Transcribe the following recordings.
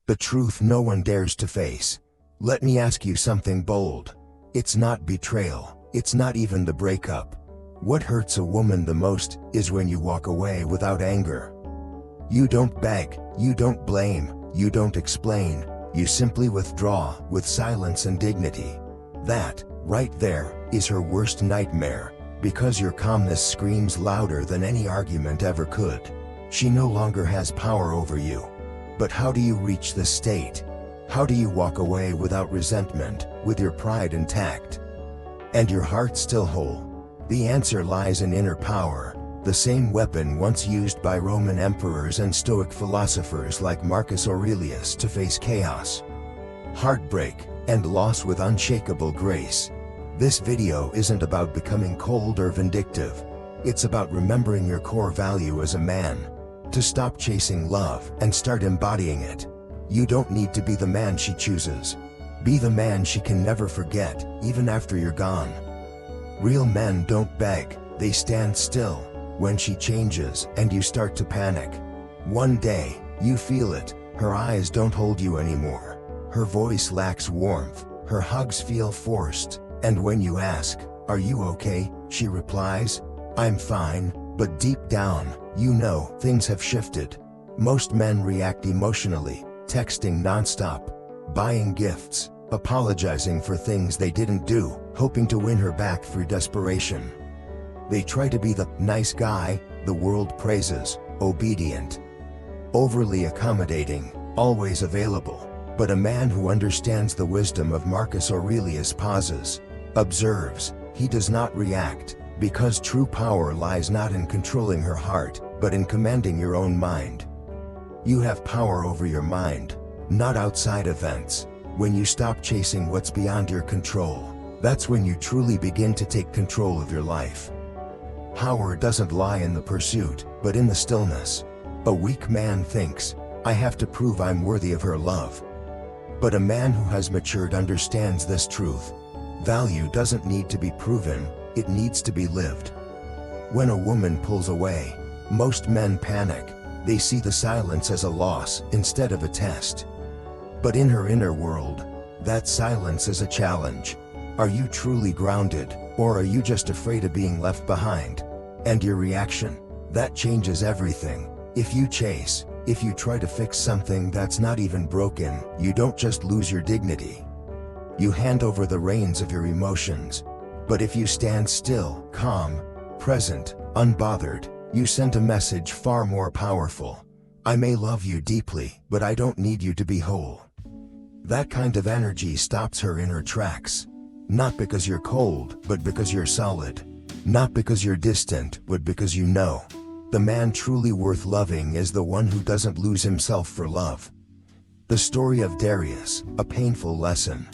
The truth no one dares to face. Let me ask you something bold. It's not betrayal, it's not even the breakup. What hurts a woman the most is when you walk away without anger. You don't beg, you don't blame, you don't explain, you simply withdraw with silence and dignity. That, right there, is her worst nightmare, because your calmness screams louder than any argument ever could. She no longer has power over you. But how do you reach this state? How do you walk away without resentment, with your pride intact, and your heart still whole? The answer lies in inner power, the same weapon once used by Roman emperors and Stoic philosophers like Marcus Aurelius to face chaos, heartbreak, and loss with unshakable grace. This video isn't about becoming cold or vindictive. It's about remembering your core value as a man, to stop chasing love and start embodying it. You don't need to be the man she chooses. Be the man she can never forget, even after you're gone. Real men don't beg, they stand still when she changes and you start to panic. One day, you feel it, her eyes don't hold you anymore. Her voice lacks warmth, her hugs feel forced, and when you ask, "Are you okay?" she replies, "I'm fine," but deep down, you know things have shifted. Most men react emotionally, texting nonstop, buying gifts, apologizing for things they didn't do, hoping to win her back through desperation. They try to be the nice guy the world praises, obedient, overly accommodating, always available. But a man who understands the wisdom of Marcus Aurelius pauses, observes, he does not react, because true power lies not in controlling her heart, but in commanding your own mind. You have power over your mind, not outside events. When you stop chasing what's beyond your control, that's when you truly begin to take control of your life. Power doesn't lie in the pursuit, but in the stillness. A weak man thinks, "I have to prove I'm worthy of her love." But a man who has matured understands this truth. Value doesn't need to be proven, it needs to be lived. When a woman pulls away, most men panic. They see the silence as a loss instead of a test. But in her inner world, that silence is a challenge. Are you truly grounded, or are you just afraid of being left behind? And your reaction? That changes everything. If you chase, if you try to fix something that's not even broken, you don't just lose your dignity. You hand over the reins of your emotions. But if you stand still, calm, present, unbothered, you send a message far more powerful. I may love you deeply, but I don't need you to be whole. That kind of energy stops her in her tracks. Not because you're cold, but because you're solid. Not because you're distant, but because you know. The man truly worth loving is the one who doesn't lose himself for love. The story of Darius, a painful lesson.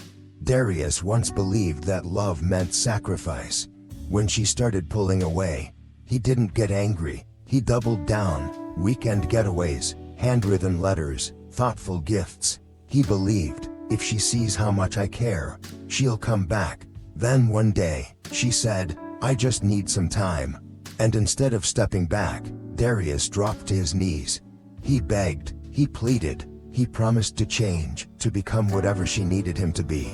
Darius once believed that love meant sacrifice. When she started pulling away, he didn't get angry, he doubled down. Weekend getaways, handwritten letters, thoughtful gifts. He believed, if she sees how much I care, she'll come back. Then one day, she said, "I just need some time." And instead of stepping back, Darius dropped to his knees. He begged, he pleaded, he promised to change, to become whatever she needed him to be.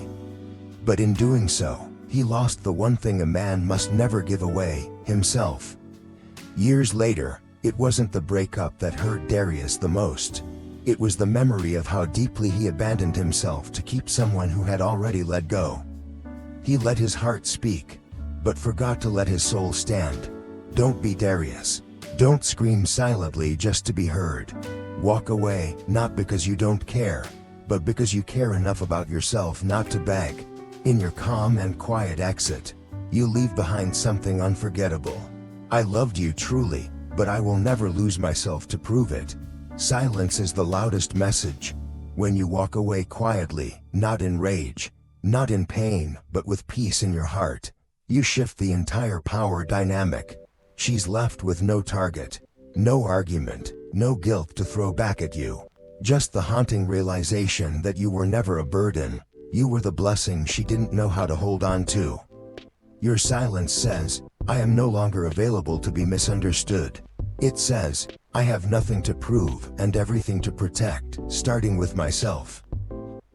But in doing so, he lost the one thing a man must never give away, himself. Years later, it wasn't the breakup that hurt Darius the most. It was the memory of how deeply he abandoned himself to keep someone who had already let go. He let his heart speak, but forgot to let his soul stand. Don't be Darius. Don't scream silently just to be heard. Walk away, not because you don't care, but because you care enough about yourself not to beg. In your calm and quiet exit, you leave behind something unforgettable. I loved you truly, but I will never lose myself to prove it. Silence is the loudest message. When you walk away quietly, not in rage, not in pain, but with peace in your heart, you shift the entire power dynamic. She's left with no target, no argument, no guilt to throw back at you. Just the haunting realization that you were never a burden. You were the blessing she didn't know how to hold on to. Your silence says, "I am no longer available to be misunderstood." It says, I have nothing to prove and everything to protect, starting with myself.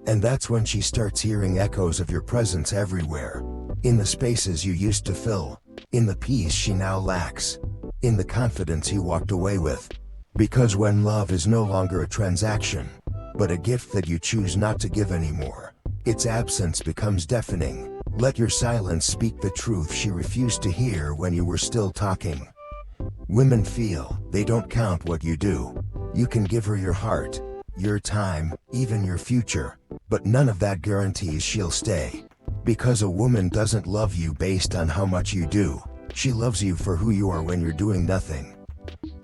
And that's when she starts hearing echoes of your presence everywhere. In the spaces you used to fill, in the peace she now lacks, in the confidence you walked away with. Because when love is no longer a transaction, but a gift that you choose not to give anymore, its absence becomes deafening. Let your silence speak the truth she refused to hear when you were still talking. Women feel, they don't count what you do. You can give her your heart, your time, even your future, but none of that guarantees she'll stay. Because a woman doesn't love you based on how much you do. She loves you for who you are when you're doing nothing.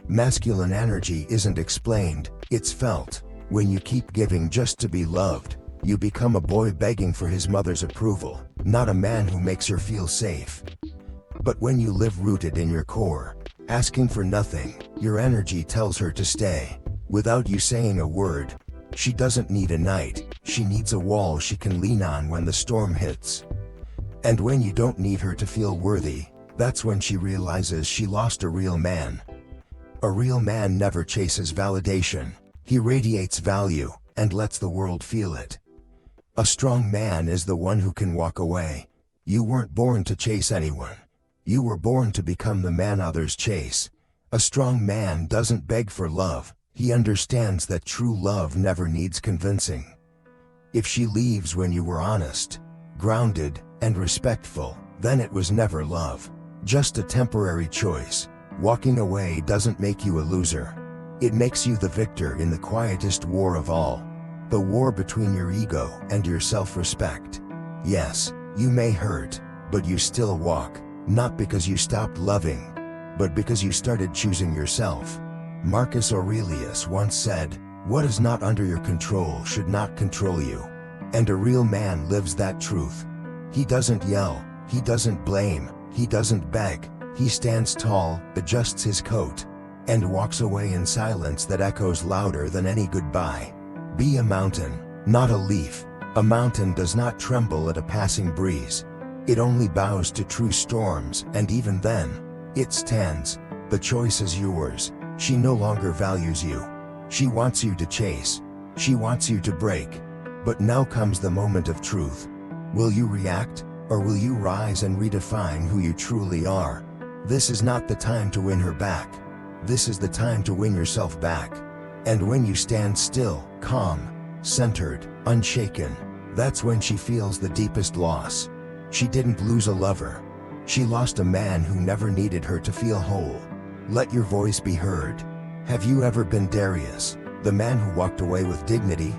Masculine energy isn't explained, it's felt. When you keep giving just to be loved, you become a boy begging for his mother's approval, not a man who makes her feel safe. But when you live rooted in your core, asking for nothing, your energy tells her to stay. Without you saying a word, she doesn't need a night, she needs a wall she can lean on when the storm hits. And when you don't need her to feel worthy, that's when she realizes she lost a real man. A real man never chases validation. He radiates value and lets the world feel it. A strong man is the one who can walk away. You weren't born to chase anyone. You were born to become the man others chase. A strong man doesn't beg for love. He understands that true love never needs convincing. If she leaves when you were honest, grounded, and respectful, then it was never love. Just a temporary choice. Walking away doesn't make you a loser. It makes you the victor in the quietest war of all. The war between your ego and your self-respect. Yes, you may hurt, but you still walk, not because you stopped loving, but because you started choosing yourself. Marcus Aurelius once said, "What is not under your control should not control you." And a real man lives that truth. He doesn't yell, he doesn't blame, he doesn't beg. He stands tall, adjusts his coat, and walks away in silence that echoes louder than any goodbye. Be a mountain, not a leaf. A mountain does not tremble at a passing breeze. It only bows to true storms, and even then, it stands. The choice is yours. She no longer values you. She wants you to chase. She wants you to break. But now comes the moment of truth. Will you react, or will you rise and redefine who you truly are? This is not the time to win her back. This is the time to win yourself back. And when you stand still, calm, centered, unshaken, that's when she feels the deepest loss. She didn't lose a lover. She lost a man who never needed her to feel whole. Let your voice be heard. Have you ever been Darius, the man who walked away with dignity?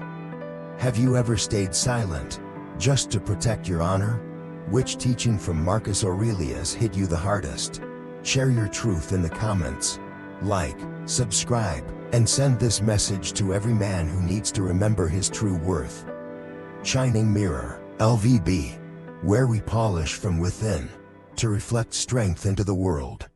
Have you ever stayed silent, just to protect your honor? Which teaching from Marcus Aurelius hit you the hardest? Share your truth in the comments. Like, subscribe, and send this message to every man who needs to remember his true worth. Shining Mirror-LVB, where we polish from within to reflect strength into the world.